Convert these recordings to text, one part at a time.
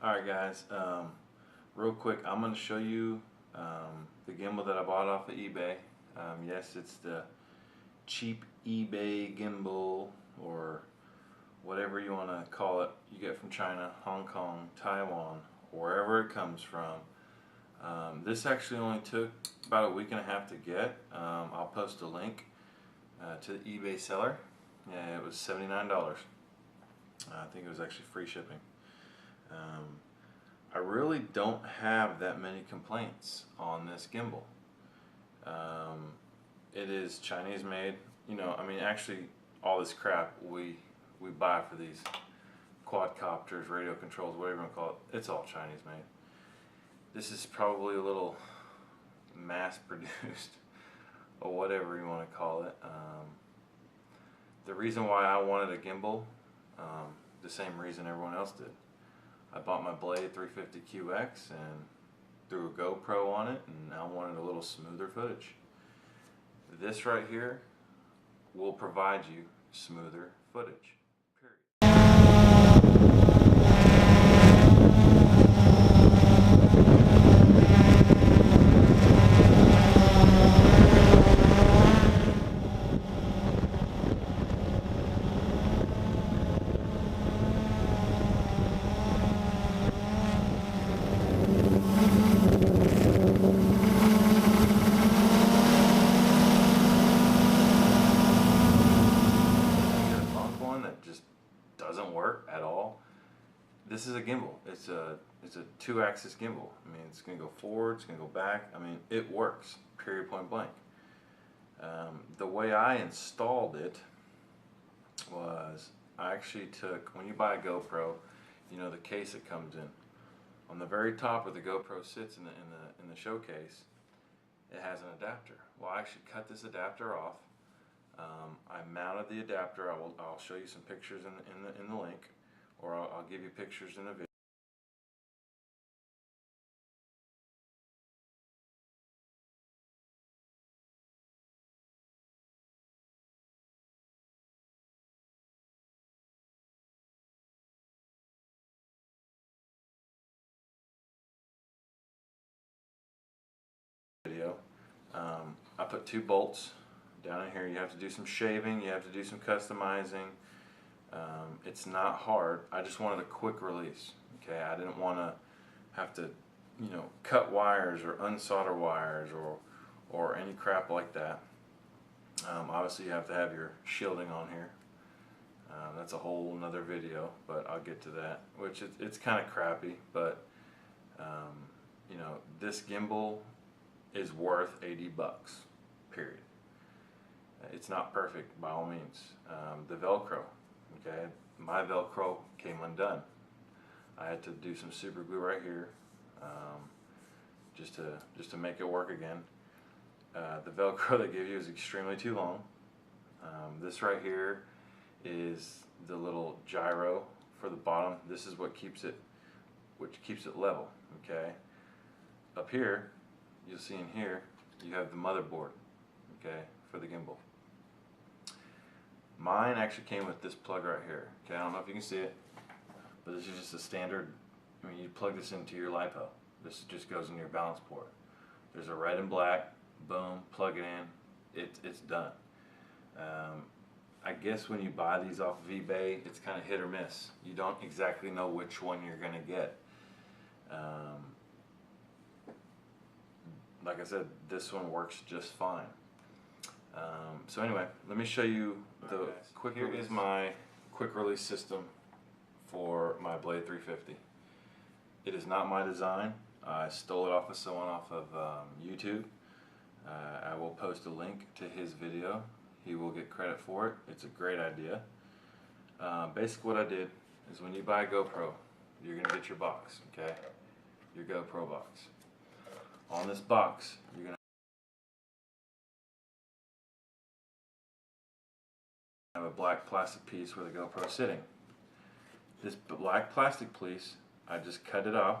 Alright guys, real quick, I'm going to show you the gimbal that I bought off of eBay. Yes, it's the cheap eBay gimbal, or whatever you want to call it. You get from China, Hong Kong, Taiwan, wherever it comes from. This actually only took about a week and a half to get. I'll post a link to the eBay seller. Yeah, it was $79. I think it was actually free shipping. I really don't have that many complaints on this gimbal. It is Chinese made. You know, I mean, actually, all this crap we buy for these quadcopters, radio controls, whatever you want to call it, it's all Chinese made. This is probably a little mass produced, or whatever you want to call it. The reason why I wanted a gimbal, the same reason everyone else did. I bought my Blade 350QX and threw a GoPro on it, and I wanted a little smoother footage. This right here will provide you smoother footage. Doesn't work at all. This is a gimbal. It's a 2-axis gimbal. I mean, it's gonna go forward, it's gonna go back. I mean, it works, period, point blank. The way I installed it was, I actually took, when you buy a GoPro, you know, the case it comes in. On the very top where the GoPro sits in the showcase, it has an adapter. Well, I actually cut this adapter off. I mounted the adapter. I'll show you some pictures in the link, or I'll give you pictures in the video. I put 2 bolts down in here. You have to do some shaving, you have to do some customizing. It's not hard. I just wanted a quick release. Okay, I didn't want to have to, you know, cut wires or unsolder wires or any crap like that. Obviously, you have to have your shielding on here. That's a whole nother video, but I'll get to that. Which it's kind of crappy, but you know, this gimbal is worth 80 bucks. Period. It's not perfect by all means. The Velcro, okay, my Velcro came undone. I had to do some super glue right here, just to make it work again. The Velcro they give you is extremely too long. This right here is the little gyro for the bottom. This is what keeps it level. Okay. Up here, you'll see in here, you have the motherboard. Okay, for the gimbal. Mine actually came with this plug right here. Okay, I don't know if you can see it, but this is just a standard. I mean, you plug this into your LiPo. This just goes into your balance port. There's a red and black. Boom, plug it in. It's done. I guess when you buy these off of eBay, it's kind of hit or miss. You don't exactly know which one you're gonna get. Like I said, this one works just fine. So anyway, let me show you the quick release. Here is my quick release system for my Blade 350. It is not my design. I stole it off of someone off of YouTube. I will post a link to his video. He will get credit for it. It's a great idea. Basically what I did is, when you buy a GoPro, you're going to get your box, okay? Your GoPro box. On this box, you're going to have a black plastic piece where the GoPro is sitting. This black plastic piece, I just cut it off,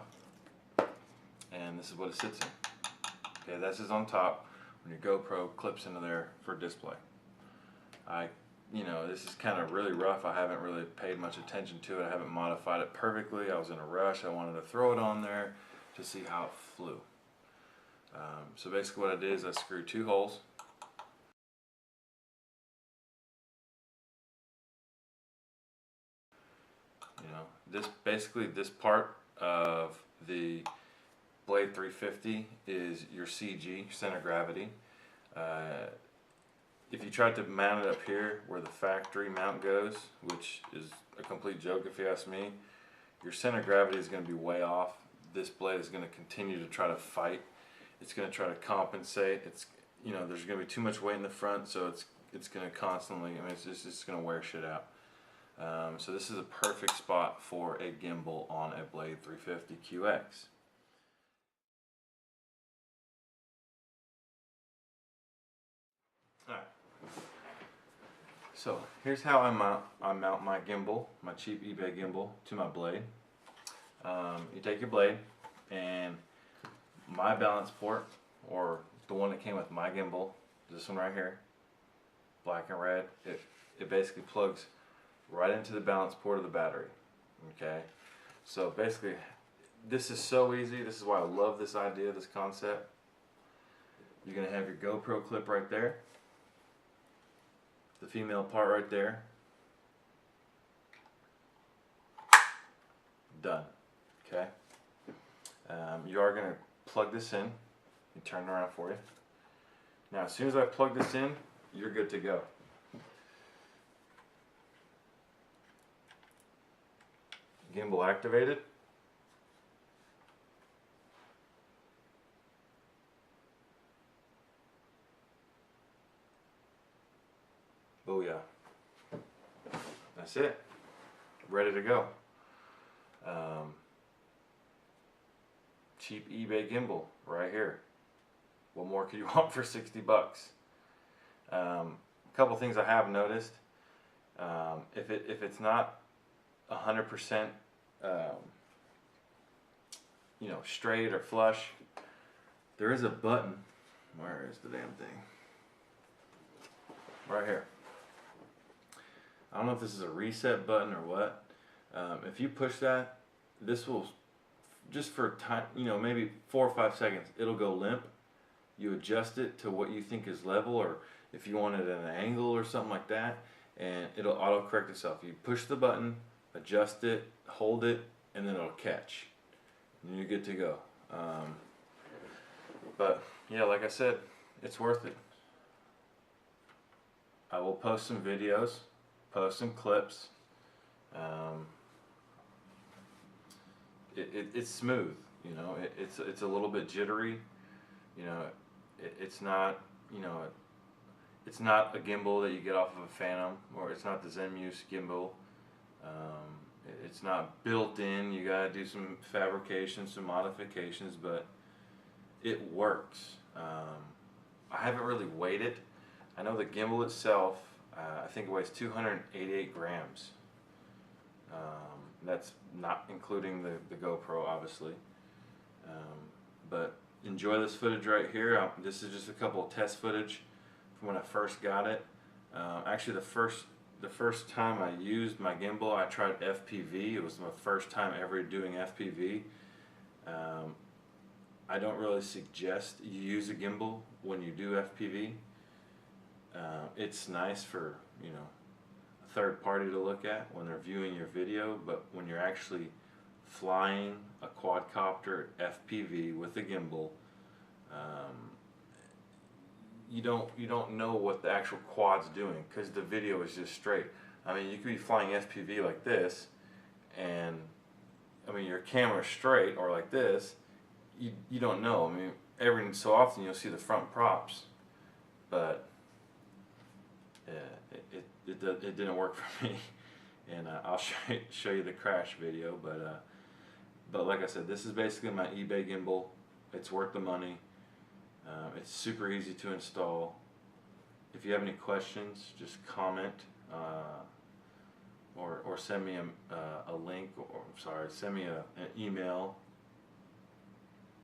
and this is what it sits in. Okay, this is on top when your GoPro clips into there for display. I you know, this is kind of really rough. I haven't really paid much attention to it. I haven't modified it perfectly. I was in a rush. I wanted to throw it on there to see how it flew. So basically what I did is I screwed 2 holes. You know, this part of the Blade 350 is your CG, center of gravity. If you tried to mount it up here where the factory mount goes, which is a complete joke if you ask me, your center of gravity is going to be way off. This blade is going to continue to try to fight. It's going to try to compensate. It's, you know, there's going to be too much weight in the front, so it's going to constantly, I mean, it's just going to wear shit out. So this is a perfect spot for a gimbal on a Blade 350 QX. Alright. So here's how I mount my gimbal, my cheap eBay gimbal, to my blade. You take your blade, and my balance port, or the one that came with my gimbal, this one right here, black and red, it basically plugs right into the balance port of the battery. Okay, so basically this is so easy. This is why I love this idea, this concept. You're gonna have your GoPro clip right there, the female part right there, done. Okay, you are gonna plug this in. You turn it around for you. Now as soon as I plug this in, you're good to go. Gimbal activated. Oh yeah. That's it. Ready to go. Cheap eBay gimbal right here. What more could you want for 60 bucks? A couple things I have noticed. If it's not 100% you know, straight or flush, there is a button. Where is the damn thing? Right here. I don't know if this is a reset button or what. If you push that, this will, just for time, you know, maybe 4 or 5 seconds, it'll go limp. You adjust it to what you think is level, or if you want it at an angle or something like that, and it'll auto correct itself. You push the button, adjust it, hold it, and then it'll catch, and you're good to go. But yeah, like I said, it's worth it. I will post some videos, post some clips. It's smooth, you know. It's a little bit jittery, you know. It's not, you know, it's not a gimbal that you get off of a Phantom, or it's not the Zenmuse gimbal. It's not built in. You gotta do some fabrication, some modifications, but it works. I haven't really weighed it. I know the gimbal itself, I think it weighs 288 grams. That's not including the GoPro, obviously. But enjoy this footage right here. This is just a couple of test footage from when I first got it. Actually, the first time I used my gimbal, I tried FPV. It was my first time ever doing FPV. I don't really suggest you use a gimbal when you do FPV. It's nice for, you know, a third party to look at when they're viewing your video, but when you're actually flying a quadcopter FPV with a gimbal, you don't know what the actual quad's doing, because the video is just straight. I mean, you could be flying FPV like this, and I mean, your camera's straight, or like this. You don't know. I mean, every so often you'll see the front props, but it didn't work for me. And I'll show you the crash video. But like I said, this is basically my eBay gimbal. It's worth the money. It's super easy to install. If you have any questions, just comment, or send me a link, or sorry, send me an email